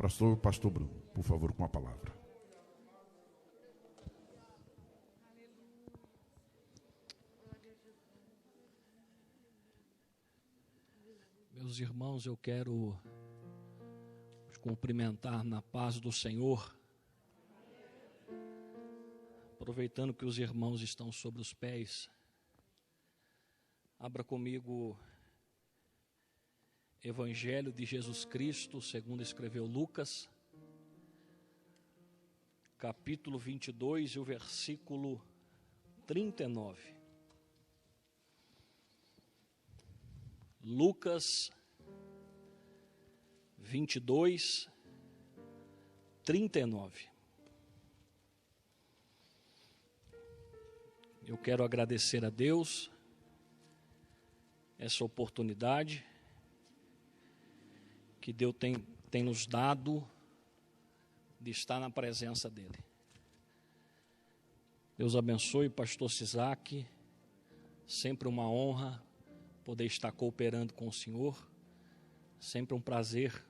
Pastor Bruno, por favor, com a palavra. Meus irmãos, eu quero os cumprimentar na paz do Senhor, aproveitando que os irmãos estão sobre os pés. Abra comigo Evangelho de Jesus Cristo, segundo escreveu Lucas, capítulo 22 e o versículo 39. Lucas 22, 39. Eu quero agradecer a Deus essa oportunidade que Deus tem nos dado de estar na presença dEle. Deus abençoe o pastor Sisac, sempre uma honra poder estar cooperando com o Senhor, sempre um prazer.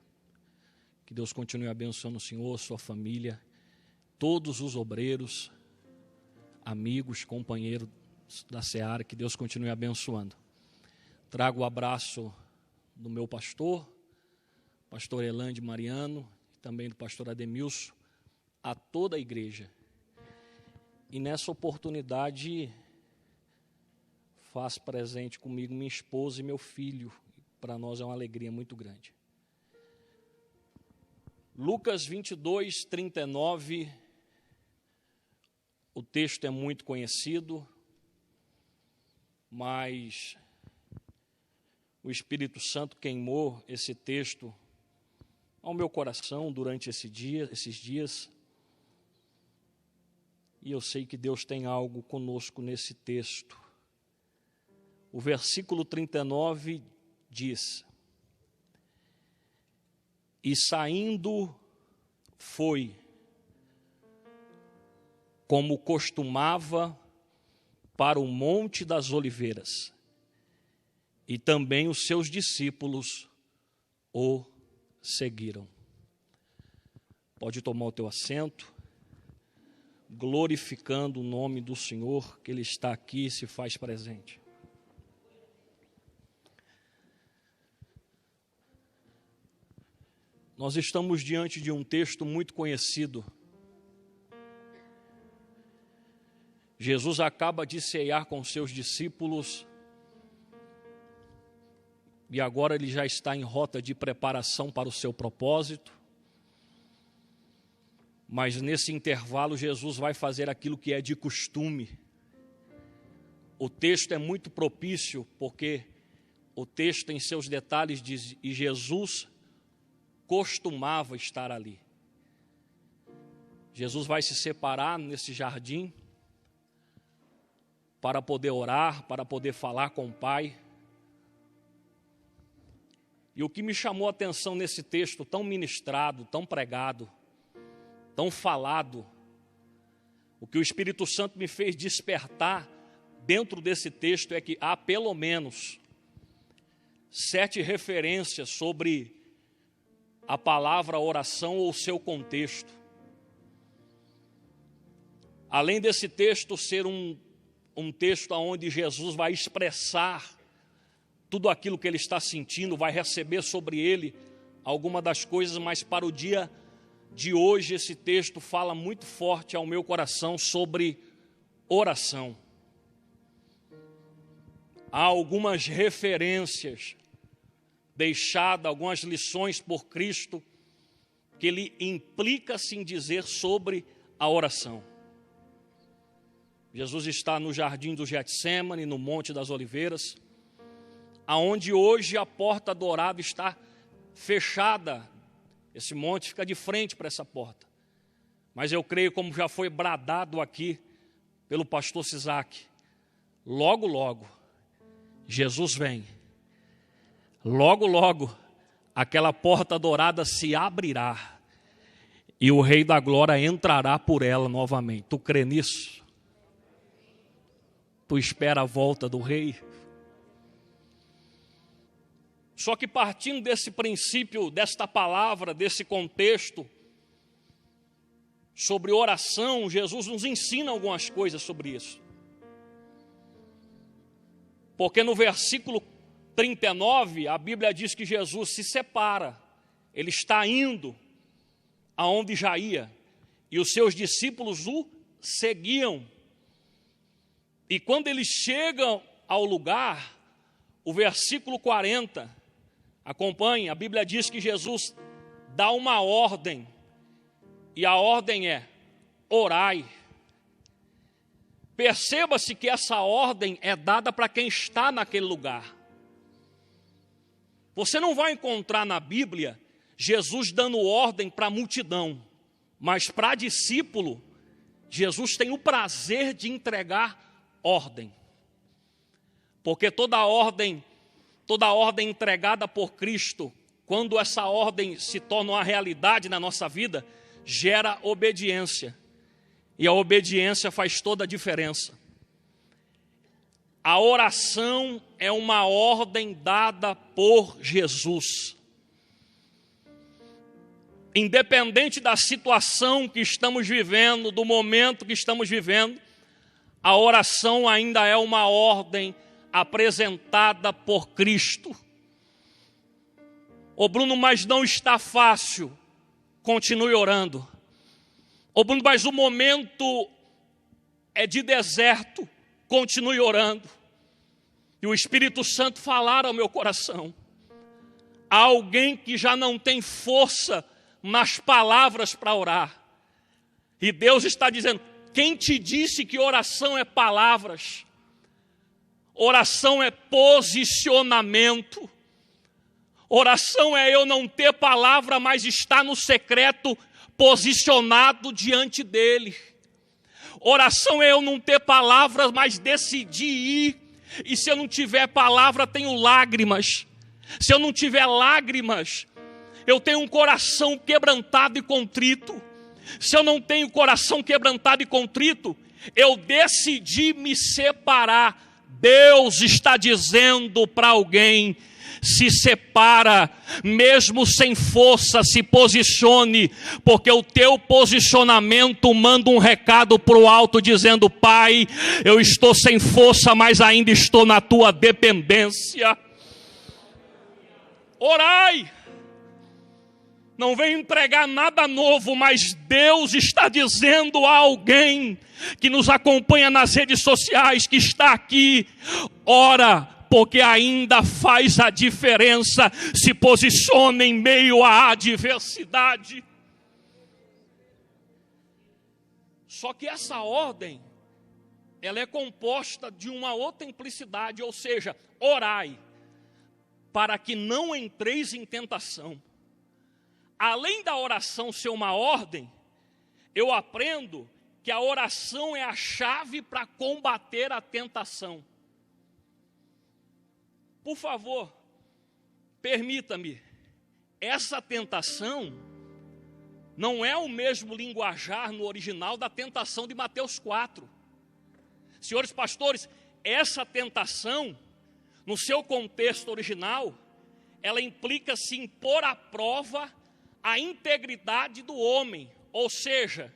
Que Deus continue abençoando o Senhor, sua família, todos os obreiros, amigos, companheiros da Seara, que Deus continue abençoando. Trago o abraço do meu pastor Elande Mariano, e também do pastor Ademilson, a toda a igreja. E nessa oportunidade, faz presente comigo minha esposa e meu filho. Para nós é uma alegria muito grande. Lucas 22, 39, o texto é muito conhecido, mas o Espírito Santo queimou esse texto ao meu coração durante esses dias, e eu sei que Deus tem algo conosco nesse texto. O versículo 39 diz: e saindo foi, como costumava, para o Monte das Oliveiras, e também os seus discípulos o seguiram. Pode tomar o teu assento, glorificando o nome do Senhor, que Ele está aqui e se faz presente. Nós estamos diante de um texto muito conhecido. Jesus acaba de ceiar com seus discípulos e agora ele já está em rota de preparação para o seu propósito. Mas nesse intervalo Jesus vai fazer aquilo que é de costume. O texto é muito propício porque o texto em seus detalhes diz: e Jesus costumava estar ali. Jesus vai se separar nesse jardim para poder orar, para poder falar com o Pai. E o que me chamou a atenção nesse texto tão ministrado, tão pregado, tão falado, o que o Espírito Santo me fez despertar dentro desse texto é que há pelo menos 7 referências sobre a palavra oração ou seu contexto. Além desse texto ser um texto onde Jesus vai expressar tudo aquilo que ele está sentindo, vai receber sobre ele alguma das coisas, mas para o dia de hoje esse texto fala muito forte ao meu coração sobre oração. Há algumas referências deixadas, algumas lições por Cristo, que ele implica-se em dizer sobre a oração. Jesus está no jardim do Getsêmani, no Monte das Oliveiras, aonde hoje a porta dourada está fechada. Esse monte fica de frente para essa porta. Mas eu creio, como já foi bradado aqui pelo pastor Sisac, logo, logo, Jesus vem. Logo, logo, aquela porta dourada se abrirá e o Rei da Glória entrará por ela novamente. Tu crê nisso? Tu espera a volta do Rei? Só que partindo desse princípio, desta palavra, desse contexto sobre oração, Jesus nos ensina algumas coisas sobre isso. Porque no versículo 39, a Bíblia diz que Jesus se separa. Ele está indo aonde já ia. E os seus discípulos o seguiam. E quando eles chegam ao lugar, o versículo 40, acompanhe, a Bíblia diz que Jesus dá uma ordem. E a ordem é: orai. Perceba-se que essa ordem é dada para quem está naquele lugar. Você não vai encontrar na Bíblia Jesus dando ordem para a multidão, mas para discípulo, Jesus tem o prazer de entregar ordem. Porque toda ordem entregada por Cristo, quando essa ordem se torna uma realidade na nossa vida, gera obediência. E a obediência faz toda a diferença. A oração é uma ordem dada por Jesus. Independente da situação que estamos vivendo, do momento que estamos vivendo, a oração ainda é uma ordem apresentada por Cristo. Ô Bruno, mas não está fácil. Continue orando. Ô Bruno, mas o momento é de deserto. Continue orando. E o Espírito Santo falar ao meu coração. Há alguém que já não tem força nas palavras para orar. E Deus está dizendo: quem te disse que oração é palavras? Oração é posicionamento. Oração é eu não ter palavra, mas estar no secreto posicionado diante dele. Oração é eu não ter palavras, mas decidir ir. E se eu não tiver palavra, tenho lágrimas. Se eu não tiver lágrimas, eu tenho um coração quebrantado e contrito. Se eu não tenho coração quebrantado e contrito, eu decidi me separar. Deus está dizendo para alguém: se separa, mesmo sem força, se posicione, porque o teu posicionamento manda um recado para o alto dizendo: Pai, eu estou sem força, mas ainda estou na tua dependência. Orai. Não venho entregar nada novo, mas Deus está dizendo a alguém que nos acompanha nas redes sociais, que está aqui: ora, porque ainda faz a diferença. Se posicione em meio à adversidade. Só que essa ordem, ela é composta de uma outra implicidade, ou seja, orai, para que não entreis em tentação. Além da oração ser uma ordem, eu aprendo que a oração é a chave para combater a tentação. Por favor, permita-me, essa tentação não é o mesmo linguajar no original da tentação de Mateus 4. Senhores pastores, essa tentação, no seu contexto original, ela implica-se em pôr à prova a integridade do homem, ou seja,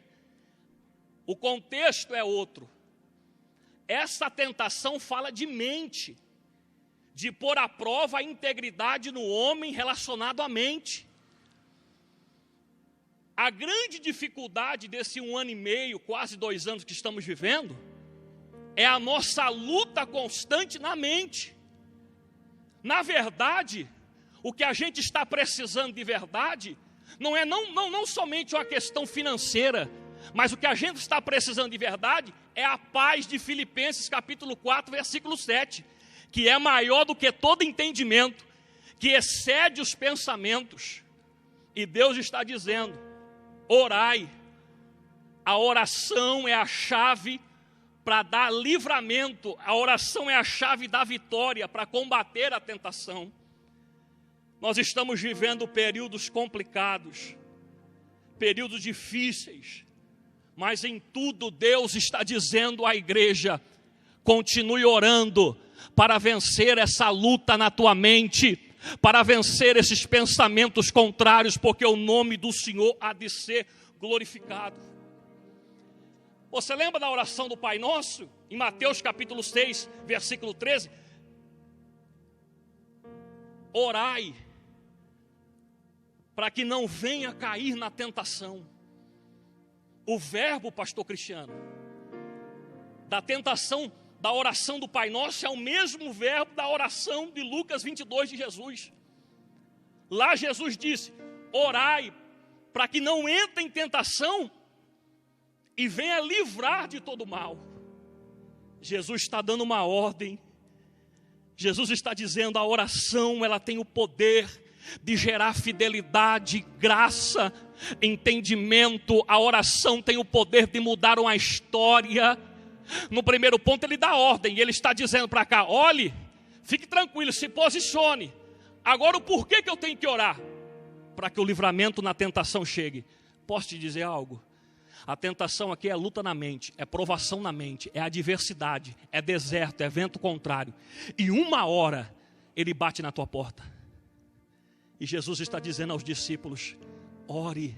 o contexto é outro. Essa tentação fala de mente, de pôr à prova a integridade no homem relacionado à mente. A grande dificuldade desse 1 ano e meio, quase 2 anos que estamos vivendo, é a nossa luta constante na mente. Na verdade, o que a gente está precisando de verdade não é não somente uma questão financeira, mas o que a gente está precisando de verdade é a paz de Filipenses capítulo 4, versículo 7, que é maior do que todo entendimento, que excede os pensamentos. E Deus está dizendo: orai. A oração é a chave para dar livramento, a oração é a chave da vitória para combater a tentação. Nós estamos vivendo períodos complicados, períodos difíceis, mas em tudo Deus está dizendo à igreja: continue orando para vencer essa luta na tua mente, para vencer esses pensamentos contrários, porque o nome do Senhor há de ser glorificado. Você lembra da oração do Pai Nosso? Em Mateus capítulo 6, versículo 13. Orai, para que não venha cair na tentação. O verbo, pastor Cristiano, da tentação, da oração do Pai Nosso, é o mesmo verbo da oração de Lucas 22 de Jesus. Lá Jesus disse: orai, para que não entre em tentação e venha livrar de todo mal. Jesus está dando uma ordem. Jesus está dizendo: a oração, ela tem o poder de gerar fidelidade, graça, entendimento. A oração tem o poder de mudar uma história. No primeiro ponto ele dá ordem, e ele está dizendo para cá: olhe, fique tranquilo, se posicione. Agora o porquê que eu tenho que orar? Para que o livramento na tentação chegue. Posso te dizer algo? A tentação aqui é luta na mente, é provação na mente, é adversidade, é deserto, é vento contrário. E uma hora ele bate na tua porta. E Jesus está dizendo aos discípulos: ore,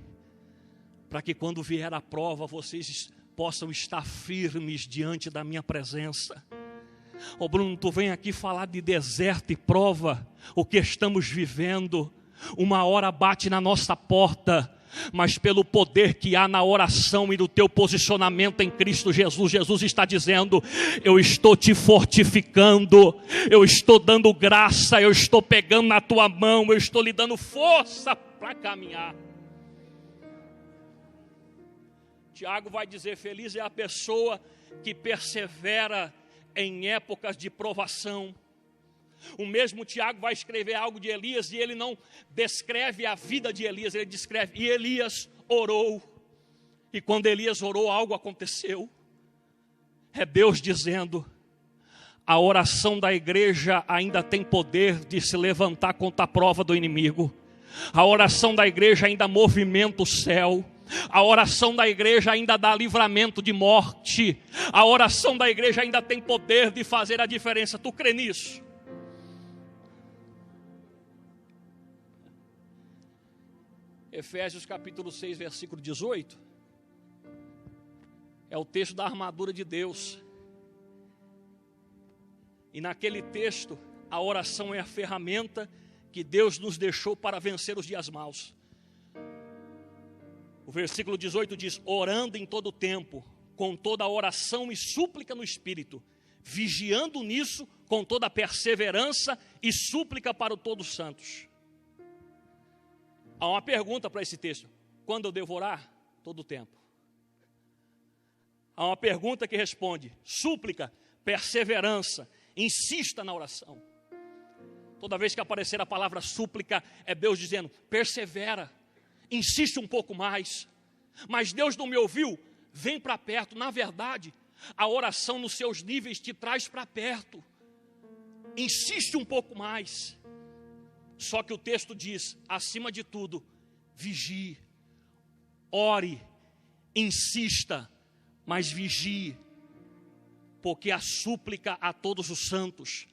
para que quando vier a prova, vocês possam estar firmes diante da minha presença. Ô Bruno, tu vem aqui falar de deserto e prova, o que estamos vivendo. Uma hora bate na nossa porta, mas pelo poder que há na oração e no teu posicionamento em Cristo Jesus, Jesus está dizendo: eu estou te fortificando, eu estou dando graça, eu estou pegando na tua mão, eu estou lhe dando força para caminhar. Tiago vai dizer: feliz é a pessoa que persevera em épocas de provação. O mesmo Tiago vai escrever algo de Elias, e ele não descreve a vida de Elias, ele descreve: e Elias orou, e quando Elias orou, algo aconteceu. É Deus dizendo: a oração da igreja ainda tem poder de se levantar contra a prova do inimigo. A oração da igreja ainda movimenta o céu. A oração da igreja ainda dá livramento de morte. A oração da igreja ainda tem poder de fazer a diferença. Tu crê nisso? Efésios capítulo 6, versículo 18. É o texto da armadura de Deus. E naquele texto, a oração é a ferramenta que Deus nos deixou para vencer os dias maus. O versículo 18 diz: orando em todo tempo, com toda oração e súplica no Espírito, vigiando nisso com toda perseverança e súplica para todos os santos. Há uma pergunta para esse texto: quando eu devo orar? Todo o tempo. Há uma pergunta que responde: súplica, perseverança, insista na oração. Toda vez que aparecer a palavra súplica, é Deus dizendo: persevera, insiste um pouco mais. Mas Deus não me ouviu? Vem para perto. Na verdade, a oração nos seus níveis te traz para perto. Insiste um pouco mais. Só que o texto diz: acima de tudo, vigie, ore, insista, mas vigie, porque a súplica a todos os santos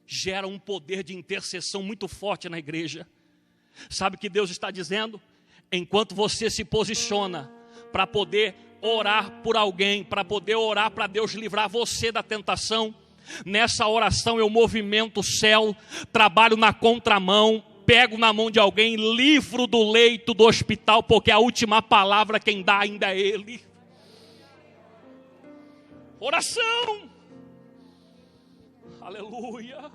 gera um poder de intercessão muito forte na igreja. Sabe o que Deus está dizendo? Enquanto você se posiciona para poder orar por alguém, para poder orar para Deus livrar você da tentação, nessa oração eu movimento o céu, trabalho na contramão, pego na mão de alguém, livro do leito do hospital, porque a última palavra quem dá ainda é Ele. Oração, aleluia.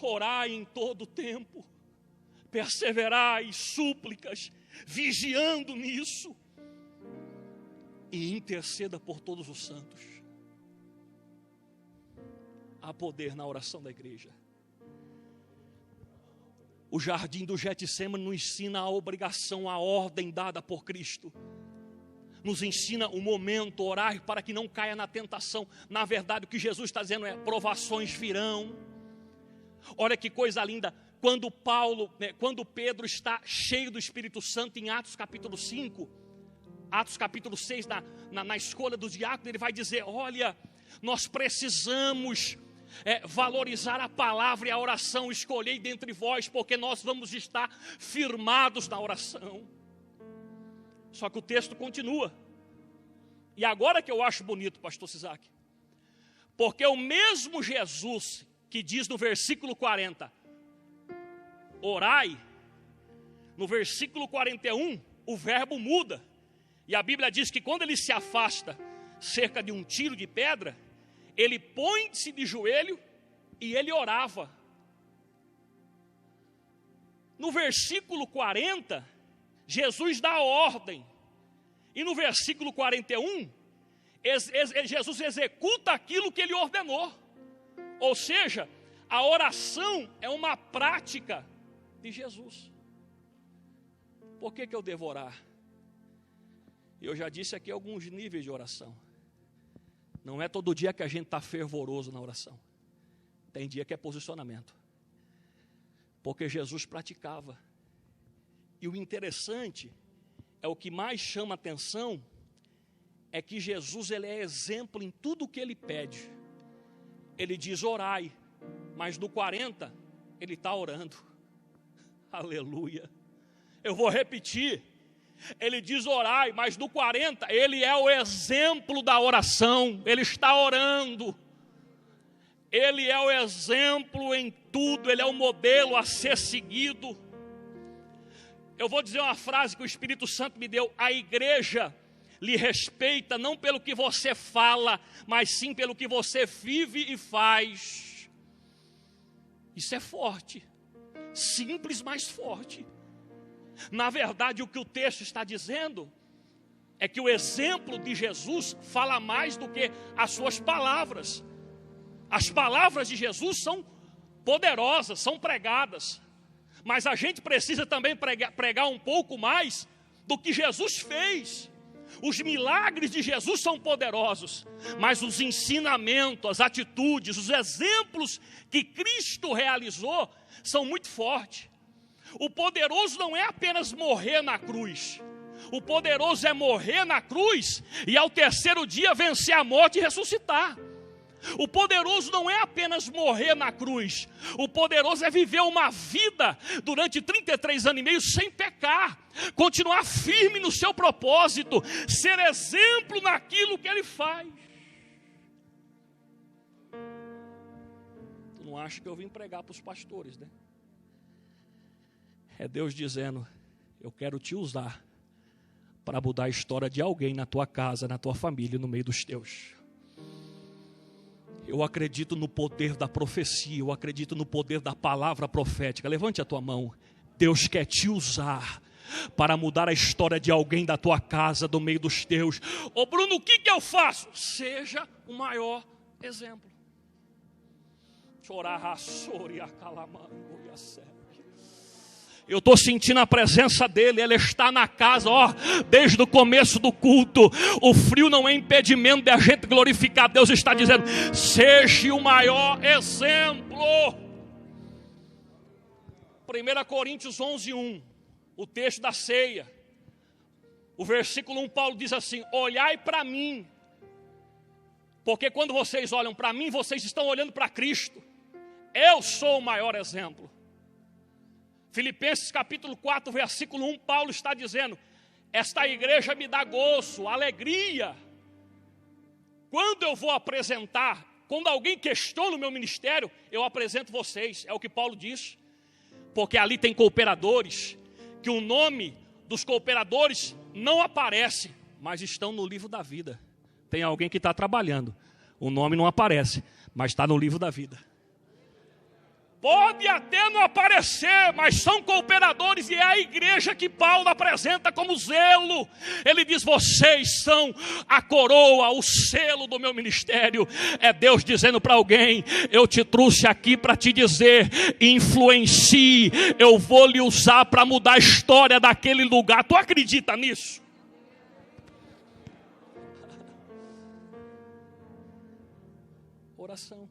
Orai em todo tempo, perseverai, súplicas, vigiando nisso, e interceda por todos os santos. Há poder na oração da igreja. O jardim do Getsêmani nos ensina a obrigação, a ordem dada por Cristo. Nos ensina o momento, orar para que não caia na tentação. Na verdade, o que Jesus está dizendo é: provações virão. Olha que coisa linda. Quando Pedro está cheio do Espírito Santo em Atos capítulo 5, Atos capítulo 6, na escolha dos diáconos, ele vai dizer: olha, nós precisamos valorizar a palavra e a oração. Escolhei dentre vós, porque nós vamos estar firmados na oração. Só que o texto continua. E agora que eu acho bonito, pastor Sisak, porque o mesmo Jesus que diz no versículo 40, orai, no versículo 41, o verbo muda. E a Bíblia diz que quando ele se afasta cerca de um tiro de pedra, ele põe-se de joelho e ele orava. No versículo 40, Jesus dá ordem. E no versículo 41, Jesus executa aquilo que ele ordenou. Ou seja, a oração é uma prática de Jesus. Por que eu devo orar? Eu já disse aqui alguns níveis de oração. Não é todo dia que a gente está fervoroso na oração. Tem dia que é posicionamento. Porque Jesus praticava. E o interessante, é o que mais chama atenção, é que Jesus ele é exemplo em tudo o que ele pede. Ele diz orai, mas no 40 ele está orando. Aleluia. Eu vou repetir. Ele diz orai, mas no 40 ele é o exemplo da oração. Ele está orando. Ele é o exemplo em tudo. Ele é o modelo a ser seguido. Eu vou dizer uma frase que o Espírito Santo me deu. A igreja lhe respeita não pelo que você fala, mas sim pelo que você vive e faz. Isso é forte. Simples, mas forte. Na verdade, o que o texto está dizendo é que o exemplo de Jesus fala mais do que as suas palavras. As palavras de Jesus são poderosas, são pregadas. Mas a gente precisa também pregar um pouco mais do que Jesus fez. Os milagres de Jesus são poderosos, mas os ensinamentos, as atitudes, os exemplos que Cristo realizou são muito fortes. O poderoso não é apenas morrer na cruz. O poderoso é morrer na cruz e ao terceiro dia vencer a morte e ressuscitar. O poderoso não é apenas morrer na cruz. O poderoso é viver uma vida durante 33 anos e meio sem pecar. Continuar firme no seu propósito. Ser exemplo naquilo que ele faz. Tu não acha que eu vim pregar para os pastores, né? É Deus dizendo, eu quero te usar para mudar a história de alguém na tua casa, na tua família, no meio dos teus. Eu acredito no poder da profecia, eu acredito no poder da palavra profética. Levante a tua mão. Deus quer te usar para mudar a história de alguém da tua casa, do meio dos teus. Ô Bruno, o que eu faço? Seja o maior exemplo. Chorar, rassori, acalamango e a sério. Eu estou sentindo a presença dele, ele está na casa, desde o começo do culto. O frio não é impedimento de a gente glorificar. Deus está dizendo, seja o maior exemplo. 1 Coríntios 11:1, o texto da ceia. O versículo 1, Paulo diz assim, olhai para mim. Porque quando vocês olham para mim, vocês estão olhando para Cristo. Eu sou o maior exemplo. Filipenses capítulo 4, versículo 1, Paulo está dizendo, esta igreja me dá gozo, alegria. Quando eu vou apresentar, quando alguém questiona o meu ministério, eu apresento vocês, é o que Paulo diz. Porque ali tem cooperadores, que o nome dos cooperadores não aparece, mas estão no livro da vida. Tem alguém que está trabalhando, o nome não aparece, mas está no livro da vida. Pode até não aparecer, mas são cooperadores e é a igreja que Paulo apresenta como zelo. Ele diz, vocês são a coroa, o selo do meu ministério. É Deus dizendo para alguém, eu te trouxe aqui para te dizer, influencie, eu vou lhe usar para mudar a história daquele lugar. Tu acredita nisso? Oração.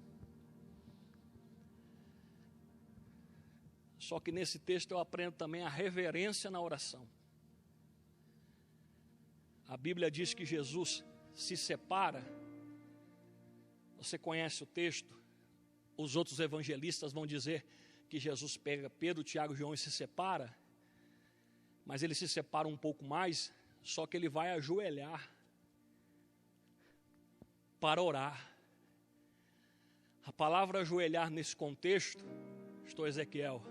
Só que nesse texto eu aprendo também a reverência na oração. A Bíblia diz que Jesus se separa. Você conhece o texto? Os outros evangelistas vão dizer que Jesus pega Pedro, Tiago e João e se separa, mas ele se separa um pouco mais, só que ele vai ajoelhar para orar. A palavra ajoelhar nesse contexto, pastor Ezequiel,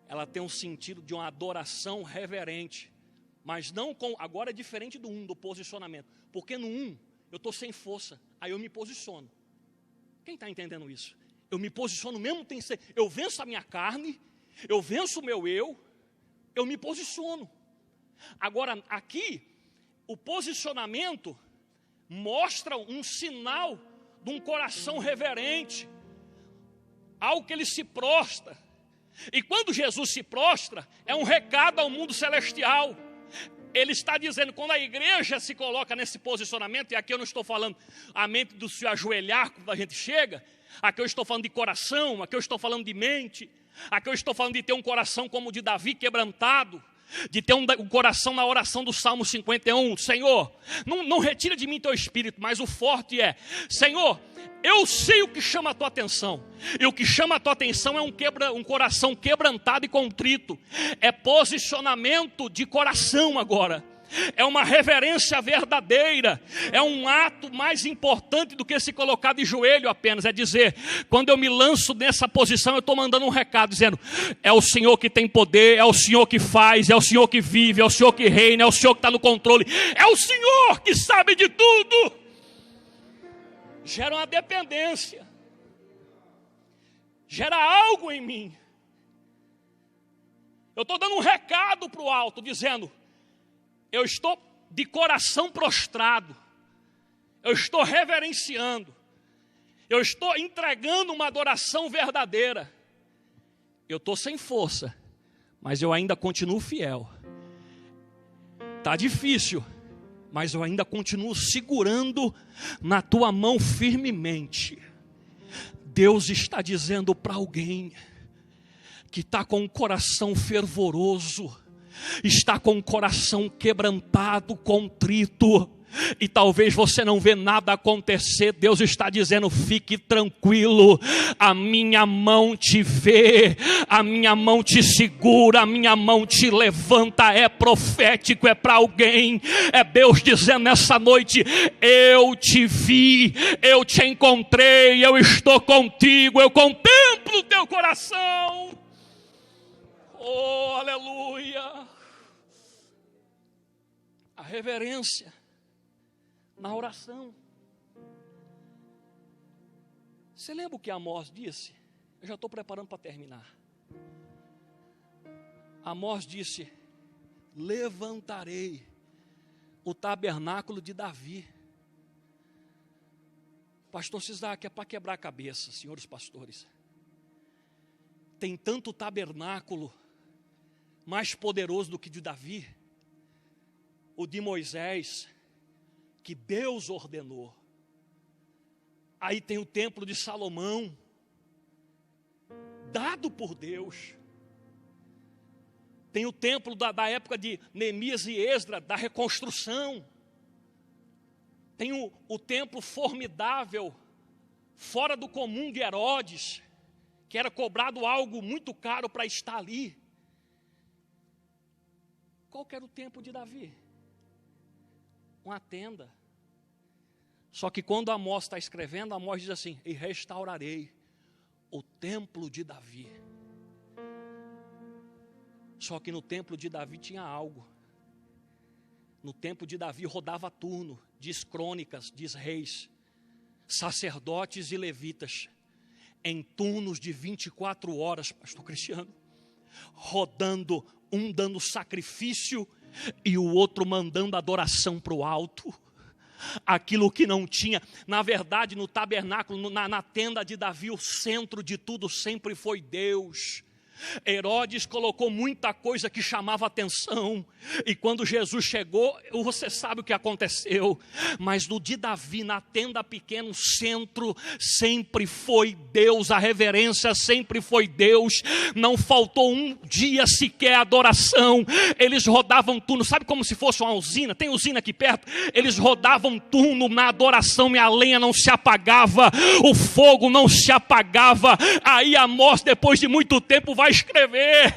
ela tem um sentido de uma adoração reverente, mas não com, agora é diferente do posicionamento, porque no eu estou sem força, aí eu me posiciono. Quem está entendendo isso? Eu me posiciono mesmo, eu venço a minha carne, eu venço o meu eu me posiciono. Agora aqui, o posicionamento mostra um sinal de um coração reverente, algo que ele se prostra. E quando Jesus se prostra, é um recado ao mundo celestial. Ele está dizendo, quando a igreja se coloca nesse posicionamento, e aqui eu não estou falando a mente do se ajoelhar quando a gente chega, aqui eu estou falando de coração, aqui eu estou falando de mente, aqui eu estou falando de ter um coração como o de Davi quebrantado, de ter um coração na oração do Salmo 51, Senhor, não retira de mim teu espírito, mas o forte é, Senhor, eu sei o que chama a tua atenção, e o que chama a tua atenção é um coração quebrantado e contrito, é posicionamento de coração agora, é uma reverência verdadeira, é um ato mais importante do que se colocar de joelho apenas, é dizer, quando eu me lanço nessa posição, eu estou mandando um recado, dizendo, é o Senhor que tem poder, é o Senhor que faz, é o Senhor que vive, é o Senhor que reina, é o Senhor que está no controle, é o Senhor que sabe de tudo. Gera uma dependência, gera algo em mim. Eu estou dando um recado para o alto, dizendo, eu estou de coração prostrado, eu estou reverenciando, eu estou entregando uma adoração verdadeira. Eu estou sem força, mas eu ainda continuo fiel. Está difícil, mas eu ainda continuo segurando na tua mão firmemente. Deus está dizendo para alguém que está com um coração fervoroso, está com o coração quebrantado, contrito, e talvez você não vê nada acontecer, Deus está dizendo, fique tranquilo, a minha mão te vê, a minha mão te segura, a minha mão te levanta, é profético, é para alguém, é Deus dizendo nessa noite, eu te vi, eu te encontrei, eu estou contigo, eu contemplo o teu coração, oh aleluia, a reverência na oração. Você lembra o que Amós disse? Eu já estou preparando para terminar. Amós disse, levantarei o tabernáculo de Davi. Pastor Sisak, é para quebrar a cabeça, senhores pastores. Tem tanto tabernáculo mais poderoso do que de Davi, o de Moisés, que Deus ordenou. Aí tem o templo de Salomão, dado por Deus. Tem o templo da época de Neemias e Esdras, da reconstrução. Tem o templo formidável, fora do comum de Herodes, que era cobrado algo muito caro para estar ali. Qual que era o templo de Davi? Uma tenda. Só que quando Amós está escrevendo, Amós diz assim, e restaurarei o templo de Davi. Só que no templo de Davi tinha algo. No templo de Davi rodava turno, diz crônicas, diz reis, sacerdotes e levitas, em turnos de 24 horas, pastor Cristiano, rodando, um dando sacrifício e o outro mandando adoração para o alto. Aquilo que não tinha, na verdade no tabernáculo, na tenda de Davi, o centro de tudo sempre foi Deus. Herodes colocou muita coisa que chamava atenção, e quando Jesus chegou, você sabe o que aconteceu. Mas no de Davi, na tenda pequena, o centro sempre foi Deus, a reverência sempre foi Deus. Não faltou um dia sequer adoração. Eles rodavam turno, sabe como se fosse uma usina? Tem usina aqui perto. Eles rodavam turno na adoração, e a lenha não se apagava, o fogo não se apagava. Aí Amós, depois de muito tempo, vai escrever: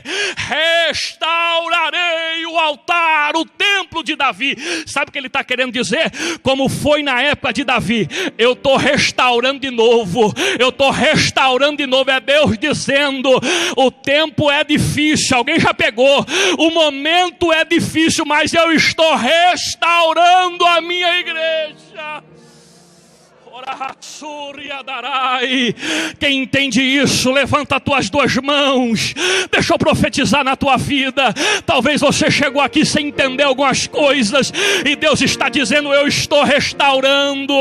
restaurarei o altar, o templo de Davi. Sabe o que ele está querendo dizer? Como foi na época de Davi, eu estou restaurando de novo, eu estou restaurando de novo. É Deus dizendo: o tempo é difícil, alguém já pegou, o momento é difícil, mas eu estou restaurando a minha igreja. Quem entende isso, levanta as tuas duas mãos. Deixa eu profetizar na tua vida. Talvez você chegou aqui sem entender algumas coisas, e Deus está dizendo: eu estou restaurando,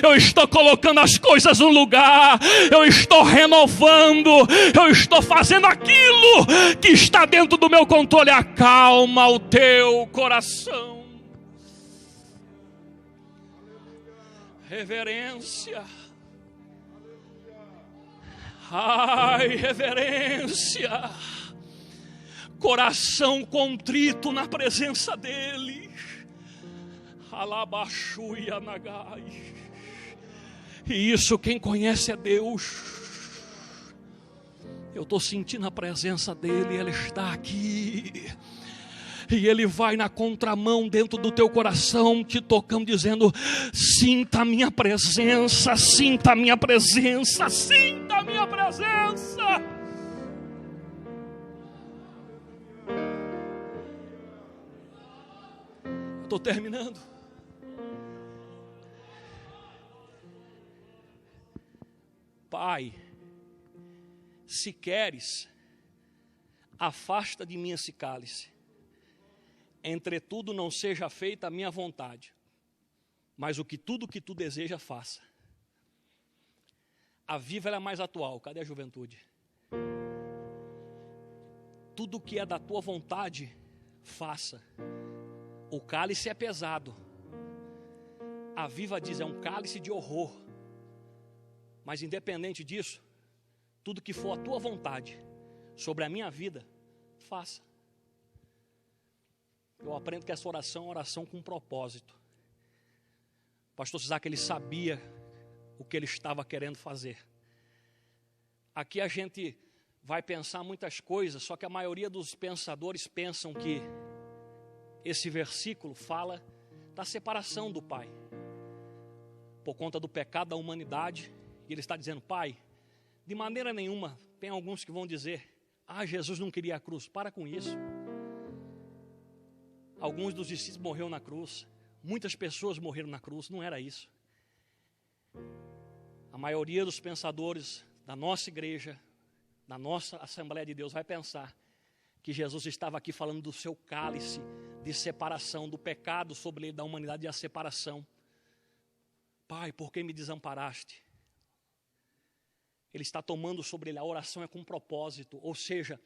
eu estou colocando as coisas no lugar, eu estou renovando, eu estou fazendo aquilo que está dentro do meu controle. Acalma o teu coração. Reverência. Ai, reverência. Coração contrito na presença dele. Alabaxuia nagai. E isso quem conhece é Deus. Eu estou sentindo a presença dele, ele está aqui. E ele vai na contramão dentro do teu coração, te tocando, dizendo: sinta a minha presença, sinta a minha presença, sinta a minha presença. Estou terminando. Pai, se queres, afasta de mim esse cálice. Entretudo não seja feita a minha vontade, mas tudo que tu deseja, faça. A Viva é mais atual. Cadê a juventude? Tudo que é da tua vontade, faça. O cálice é pesado. A Viva diz: é um cálice de horror. Mas independente disso, tudo que for a tua vontade sobre a minha vida, faça. Eu aprendo que essa oração é uma oração com propósito. O pastor Isaac, ele sabia o que ele estava querendo fazer. Aqui a gente vai pensar muitas coisas, só que a maioria dos pensadores pensam que esse versículo fala da separação do Pai, por conta do pecado da humanidade. E ele está dizendo: Pai, de maneira nenhuma. Tem alguns que vão dizer: Jesus não queria a cruz. Para com isso. Alguns dos discípulos morreram na cruz, muitas pessoas morreram na cruz, não era isso. A maioria dos pensadores da nossa igreja, da nossa Assembleia de Deus, vai pensar que Jesus estava aqui falando do seu cálice de separação, do pecado sobre ele, da humanidade e a separação. Pai, por que me desamparaste? Ele está tomando sobre ele, a oração é com propósito, ou seja,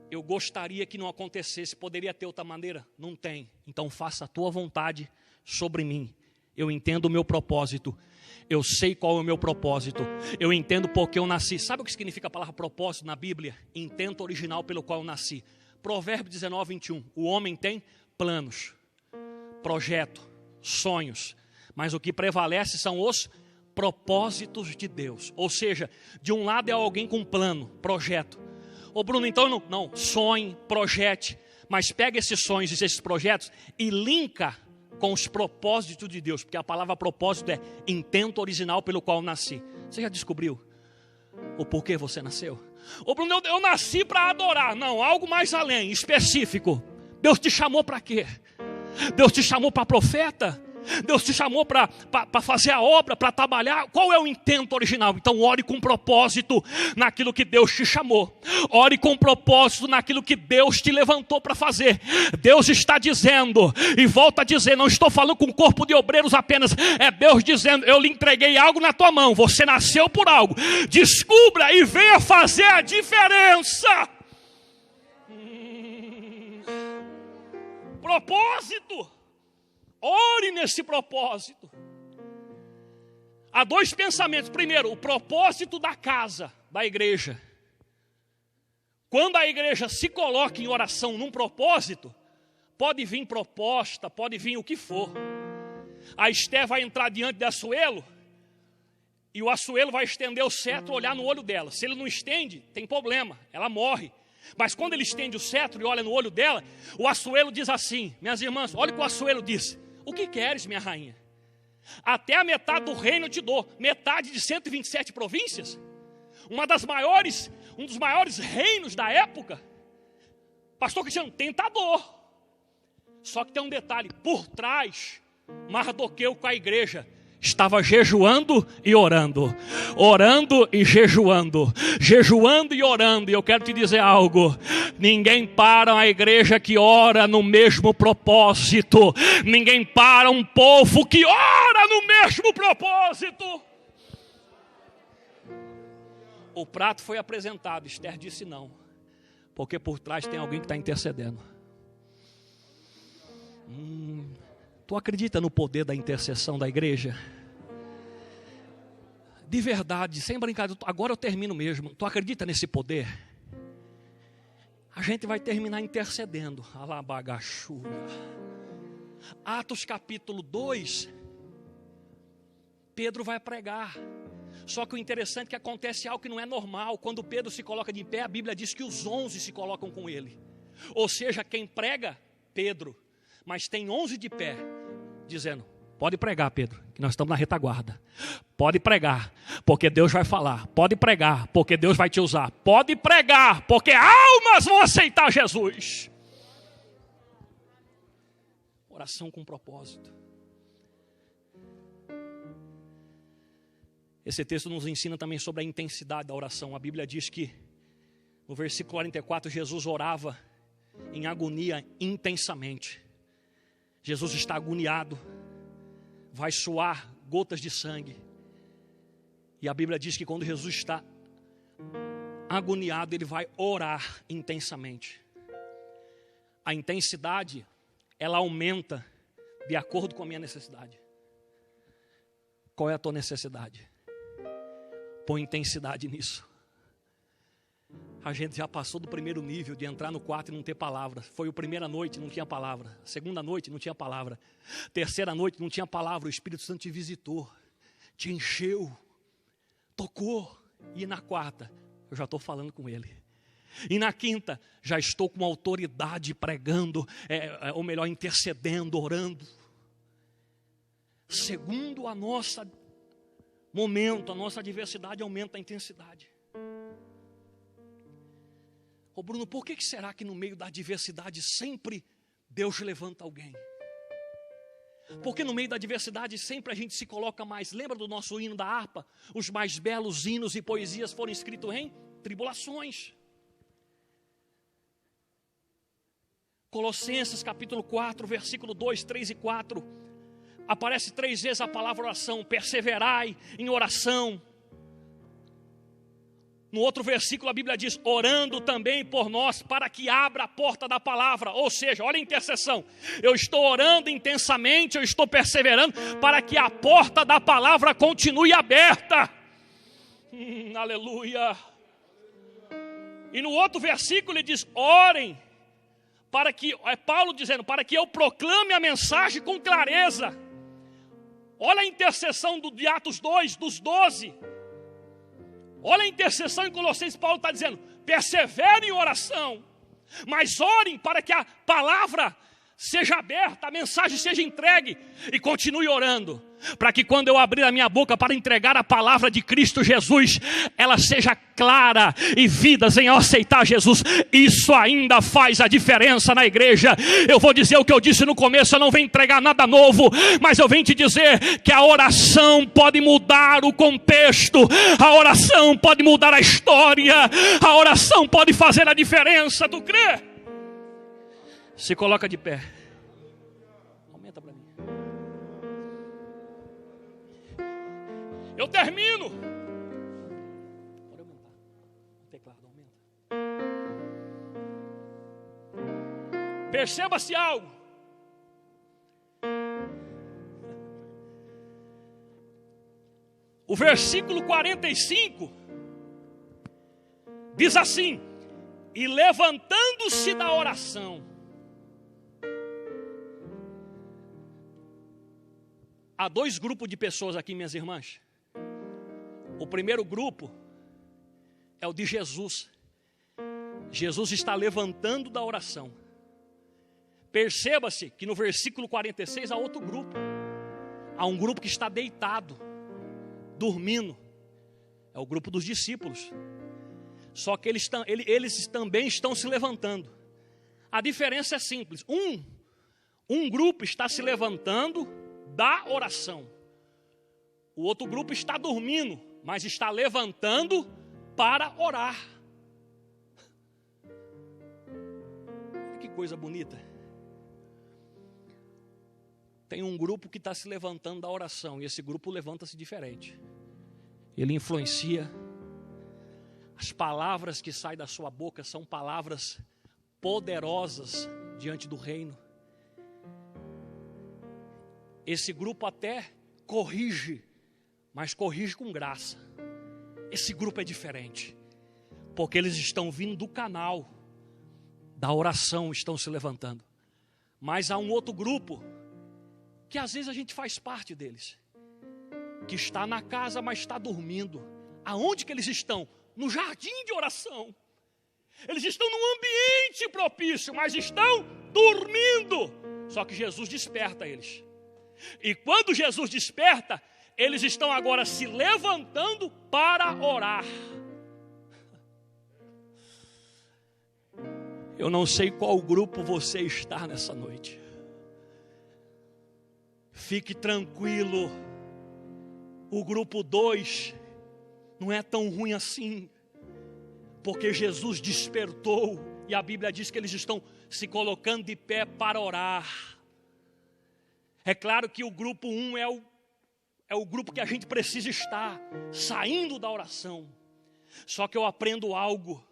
eu gostaria que não acontecesse, poderia ter outra maneira? Não tem. Então faça a tua vontade sobre mim. Eu entendo o meu propósito. Eu sei qual é o meu propósito. Eu entendo porque eu nasci. Sabe o que significa a palavra propósito na Bíblia? Intento original pelo qual eu nasci. Provérbios 19, 21. O homem tem planos, projeto, sonhos. Mas o que prevalece são os propósitos de Deus. Ou seja, de um lado é alguém com plano, projeto. Ô Bruno, então não, sonhe, projete, mas pega esses sonhos e esses projetos e linka com os propósitos de Deus, porque a palavra propósito é intento original pelo qual eu nasci. Você já descobriu o porquê você nasceu? Ô Bruno, eu nasci para adorar. Não, algo mais além, específico. Deus te chamou para quê? Deus te chamou para profeta? Deus te chamou para fazer a obra, para trabalhar. Qual é o intento original? Então ore com propósito naquilo que Deus te chamou. Ore com propósito naquilo que Deus te levantou para fazer. Deus está dizendo, e volta a dizer, não estou falando com um corpo de obreiros apenas. É Deus dizendo, eu lhe entreguei algo na tua mão. Você nasceu por algo. Descubra e venha fazer a diferença. Propósito. Ore nesse propósito. Há dois pensamentos. Primeiro, o propósito da casa, da igreja. Quando a igreja se coloca em oração num propósito, pode vir proposta, pode vir o que for. A Esté vai entrar diante de Assuelo, e o Assuelo vai estender o cetro e olhar no olho dela. Se ele não estende, tem problema, ela morre. Mas quando ele estende o cetro e olha no olho dela, o Assuelo diz assim, minhas irmãs, olha o que o Assuelo disse. O que queres, minha rainha? Até a metade do reino eu te dou. Metade de 127 províncias? Um dos maiores reinos da época. Pastor Cristiano, tentador. Só que tem um detalhe. Por trás, Mardoqueu com a igreja estava jejuando e orando. Orando e jejuando. Jejuando e orando. E eu quero te dizer algo. Ninguém para uma igreja que ora no mesmo propósito. Ninguém para um povo que ora no mesmo propósito. O prato foi apresentado. Esther disse não. Porque por trás tem alguém que está intercedendo. Tu acredita no poder da intercessão da igreja? De verdade, sem brincadeira, agora eu termino mesmo. Tu acredita nesse poder? A gente vai terminar intercedendo. Alabagachuia. Atos capítulo 2. Pedro vai pregar. Só que o interessante é que acontece algo que não é normal. Quando Pedro se coloca de pé, a Bíblia diz que os 11 se colocam com ele. Ou seja, quem prega, Pedro. Mas tem 11 de pé, dizendo, pode pregar, Pedro, que nós estamos na retaguarda. Pode pregar, porque Deus vai falar. Pode pregar, porque Deus vai te usar. Pode pregar, porque almas vão aceitar Jesus. Oração com propósito. Esse texto nos ensina também sobre a intensidade da oração. A Bíblia diz que, no versículo 44, Jesus orava em agonia intensamente. Jesus está agoniado, vai suar gotas de sangue. E a Bíblia diz que quando Jesus está agoniado, ele vai orar intensamente. A intensidade, ela aumenta de acordo com a minha necessidade. Qual é a tua necessidade? Põe intensidade nisso. A gente já passou do primeiro nível de entrar no quarto e não ter palavra. Foi a primeira noite, não tinha palavra. Segunda noite, não tinha palavra. Terceira noite, não tinha palavra. O Espírito Santo te visitou, te encheu, tocou. E na quarta, eu já estou falando com Ele. E na quinta, já estou com autoridade pregando, ou melhor, intercedendo, orando. Segundo a nossa momento, a nossa adversidade aumenta a intensidade. Ô Bruno, por que será que no meio da adversidade sempre Deus levanta alguém? Porque no meio da adversidade sempre a gente se coloca mais. Lembra do nosso hino da harpa? Os mais belos hinos e poesias foram escritos em tribulações. Colossenses capítulo 4, versículo 2, 3 e 4. Aparece 3 vezes a palavra oração. Perseverai em oração. No outro versículo a Bíblia diz, orando também por nós, para que abra a porta da palavra. Ou seja, olha a intercessão. Eu estou orando intensamente, eu estou perseverando, para que a porta da palavra continue aberta. Aleluia. E no outro versículo ele diz, orem, para que, é Paulo dizendo, para que eu proclame a mensagem com clareza. Olha a intercessão de Atos 2, dos 12. Olha a intercessão em Colossenses, Paulo está dizendo, perseverem em oração, mas orem para que a palavra seja aberta, a mensagem seja entregue, e continue orando, para que quando eu abrir a minha boca para entregar a palavra de Cristo Jesus, ela seja clara e vidas em aceitar Jesus. Isso ainda faz a diferença na igreja. Eu vou dizer o que eu disse no começo, eu não venho entregar nada novo, mas eu venho te dizer que a oração pode mudar o contexto, a oração pode mudar a história, a oração pode fazer a diferença. Tu crê? Se coloca de pé. Aumenta para mim. Eu termino. Pode aumentar. O teclado aumenta. Perceba-se algo. O versículo 45 diz assim: e levantando-se da oração. Há dois grupos de pessoas aqui, minhas irmãs. O primeiro grupo é o de Jesus. Jesus está levantando da oração. Perceba-se que no versículo 46 há outro grupo. Há um grupo que está deitado, dormindo. É o grupo dos discípulos. Só que eles também estão se levantando. A diferença é simples. Um grupo está se levantando da oração. O outro grupo está dormindo, mas está levantando para orar. Que coisa bonita. Tem um grupo que está se levantando da oração, e esse grupo levanta-se diferente. Ele influencia. As palavras que saem da sua boca são palavras poderosas diante do reino. Esse grupo até corrige, mas corrige com graça. Esse grupo é diferente, porque eles estão vindo do canal da oração, estão se levantando. Mas há um outro grupo, que às vezes a gente faz parte deles, que está na casa, mas está dormindo. Aonde que eles estão? No jardim de oração. Eles estão num ambiente propício, mas estão dormindo. Só que Jesus desperta eles. E quando Jesus desperta, eles estão agora se levantando para orar. Eu não sei qual grupo você está nessa noite. Fique tranquilo. O grupo 2 não é tão ruim assim, porque Jesus despertou, e a Bíblia diz que eles estão se colocando de pé para orar. É claro que o grupo 1 é o grupo que a gente precisa estar, saindo da oração. Só que eu aprendo algo.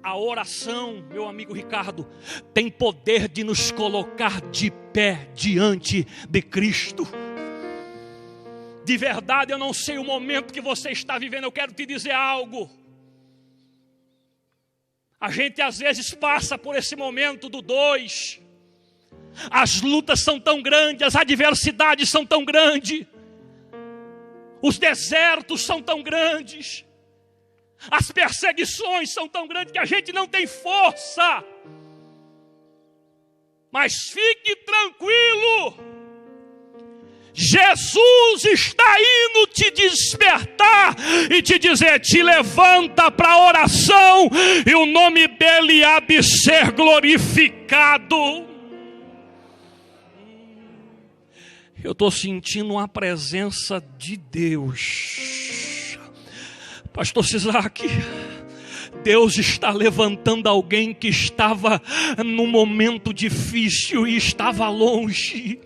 A oração, meu amigo Ricardo, tem poder de nos colocar de pé diante de Cristo. De verdade, eu não sei o momento que você está vivendo, eu quero te dizer algo. A gente às vezes passa por esse momento do 2. As lutas são tão grandes, as adversidades são tão grandes, os desertos são tão grandes, as perseguições são tão grandes que a gente não tem força. Mas fique tranquilo, Jesus está indo te despertar e te dizer: te levanta para a oração, e o nome dele há de ser glorificado. Eu estou sentindo uma presença de Deus. Pastor Sisac, Deus está levantando alguém que estava num momento difícil e estava longe.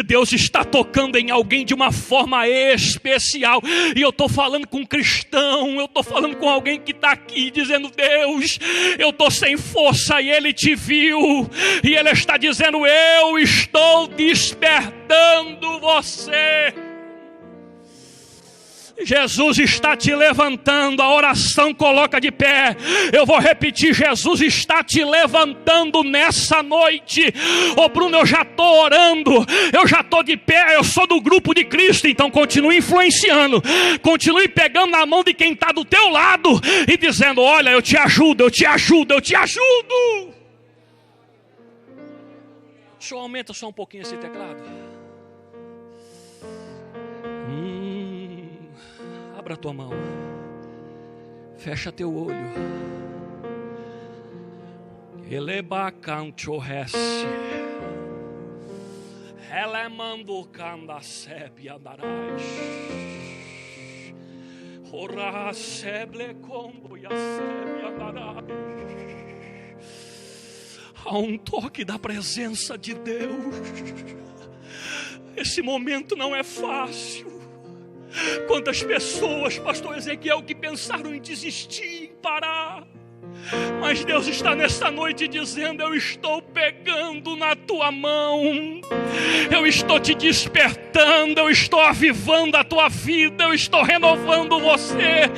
Deus está tocando em alguém de uma forma especial. E eu estou falando com um cristão, eu estou falando com alguém que está aqui dizendo: Deus, eu estou sem força, e Ele te viu. E Ele está dizendo: eu estou despertando você. Jesus está te levantando. A oração coloca de pé. Eu vou repetir: Jesus está te levantando nessa noite. Ô Bruno, eu já estou orando, eu já estou de pé, eu sou do grupo de Cristo. Então continue influenciando, continue pegando na mão de quem está do teu lado e dizendo: olha, eu te ajudo, eu te ajudo, eu te ajudo. Só aumenta só um pouquinho esse teclado. Abra a tua mão. Fecha teu olho. Eleba canto reste. Elemando canda sebe andarás. Ora seble combo e a sebe andarás. Há um toque da presença de Deus. Esse momento não é fácil. Quantas pessoas, pastor Ezequiel, que pensaram em desistir, em parar. Mas Deus está nesta noite dizendo: eu estou pegando na tua mão, eu estou te despertando, eu estou avivando a tua vida, eu estou renovando você.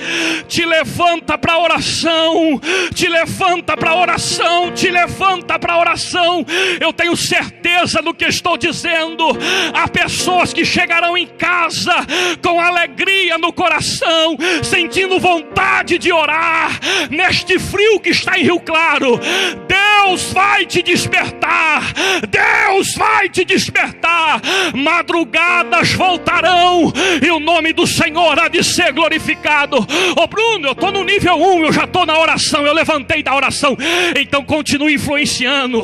Te levanta para a oração, te levanta para a oração, te levanta para a oração. Eu tenho certeza do que estou dizendo. Há pessoas que chegarão em casa com alegria no coração, sentindo vontade de orar neste frio que está em Rio Claro. Deus vai te despertar, Deus vai te despertar. Madrugadas voltarão e o nome do Senhor há de ser glorificado. Ô Bruno, eu estou no nível 1, eu já estou na oração, eu levantei da oração. Então continue influenciando,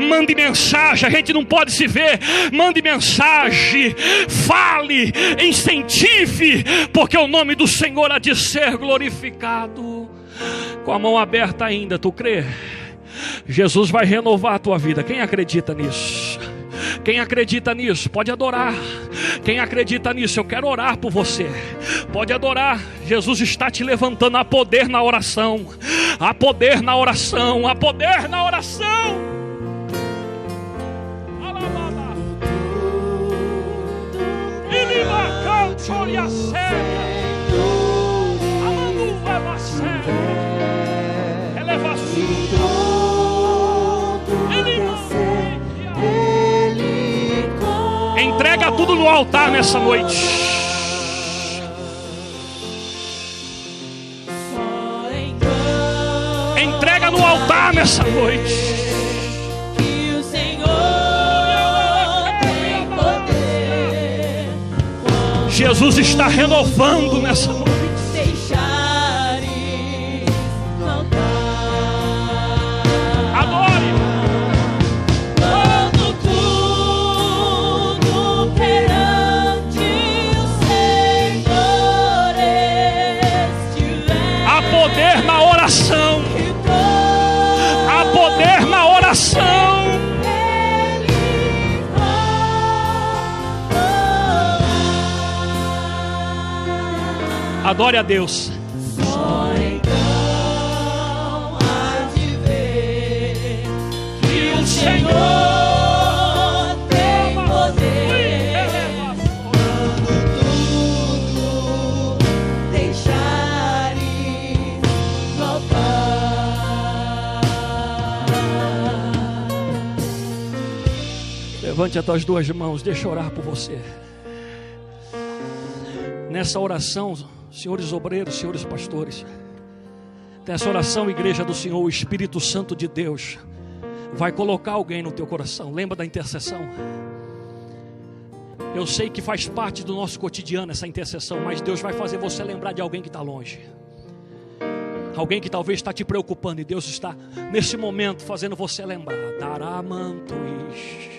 mande mensagem, a gente não pode se ver, mande mensagem, fale, incentive, porque o nome do Senhor há de ser glorificado. Com a mão aberta ainda, tu crê? Jesus vai renovar a tua vida. Quem acredita nisso? Quem acredita nisso, pode adorar. Quem acredita nisso, eu quero orar por você. Pode adorar. Jesus está te levantando. Há poder na oração. Há poder na oração. Há poder na oração. Ele vai cantar e a séria. Entrega tudo no altar nessa noite. Entrega no altar nessa noite. Que o Senhor tem poder. Jesus está renovando nessa noite. Há poder na oração. Adore a Deus. Só então há de ver que o Senhor tem poder. Quando tudo deixares voltar. Levante as tuas duas mãos, deixa eu orar por você. Nessa oração, senhores obreiros, senhores pastores, nessa oração, igreja do Senhor, o Espírito Santo de Deus vai colocar alguém no teu coração. Lembra da intercessão? Eu sei que faz parte do nosso cotidiano essa intercessão, mas Deus vai fazer você lembrar de alguém que está longe, alguém que talvez está te preocupando, e Deus está nesse momento fazendo você lembrar. Daramantuís.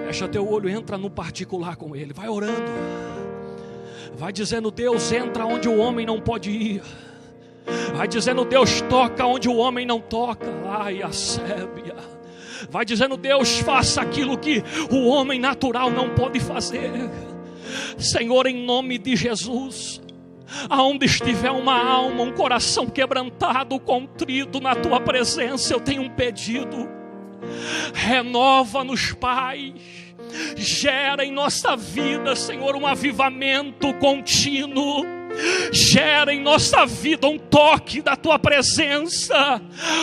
Fecha teu olho, entra no particular com Ele, vai orando, vai dizendo: Deus, entra onde o homem não pode ir. Vai dizendo: Deus, toca onde o homem não toca. Ai, a sébia. Vai dizendo: Deus, faça aquilo que o homem natural não pode fazer. Senhor, em nome de Jesus, aonde estiver uma alma, um coração quebrantado, contrito na tua presença, eu tenho um pedido: renova-nos, Pai. Gera em nossa vida, Senhor, um avivamento contínuo. Gera em nossa vida um toque da tua presença.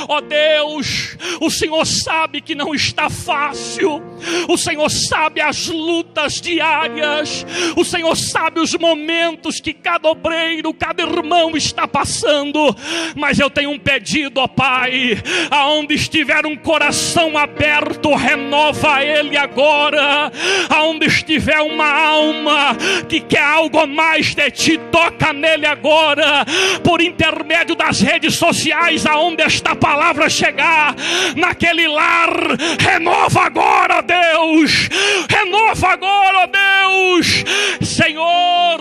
Ó Deus, o Senhor sabe que não está fácil. O Senhor sabe as lutas diárias. O Senhor sabe os momentos que cada obreiro, cada irmão está passando. Mas eu tenho um pedido, ó Pai: aonde estiver um coração aberto, renova ele agora. Aonde estiver uma alma que quer algo a mais de ti, toca nele agora, por intermédio das redes sociais, aonde esta palavra chegar, naquele lar, renova agora, Deus, renova agora, Deus. Senhor,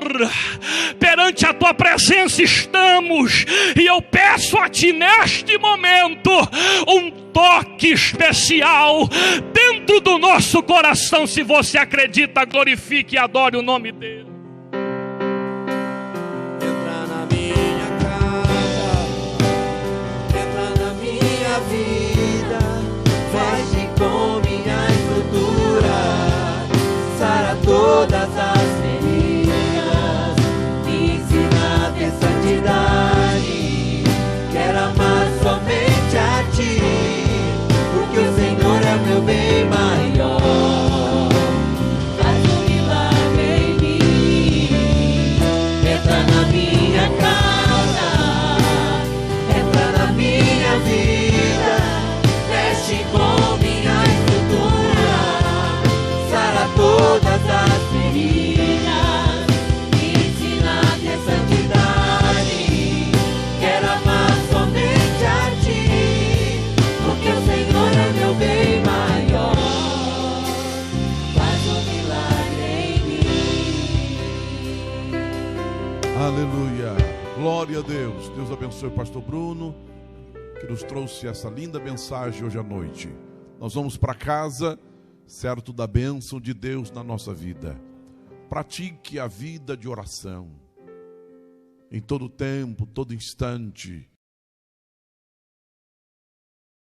perante a tua presença estamos, e eu peço a ti neste momento um toque especial dentro do nosso coração. Se você acredita, glorifique e adore o nome dele. Entra na minha casa, entra na minha vida, mexe com minha estrutura, sara todas as feridas, me ensina a ter santidade, quero amar somente a ti, porque o Senhor é meu bem maior. Faz um milagre em mim. Entra na minha casa, entra na minha vida, mexe com minha estrutura, sara todas as feridas, me ensina a ter santidade, quero amar somente a ti, porque o Senhor é meu bem maior. Faz um milagre em mim. Aleluia. Glória a Deus. Deus abençoe o pastor Bruno, que nos trouxe essa linda mensagem hoje à noite. Nós vamos para casa, certo da bênção de Deus na nossa vida. Pratique a vida de oração. Em todo tempo, todo instante,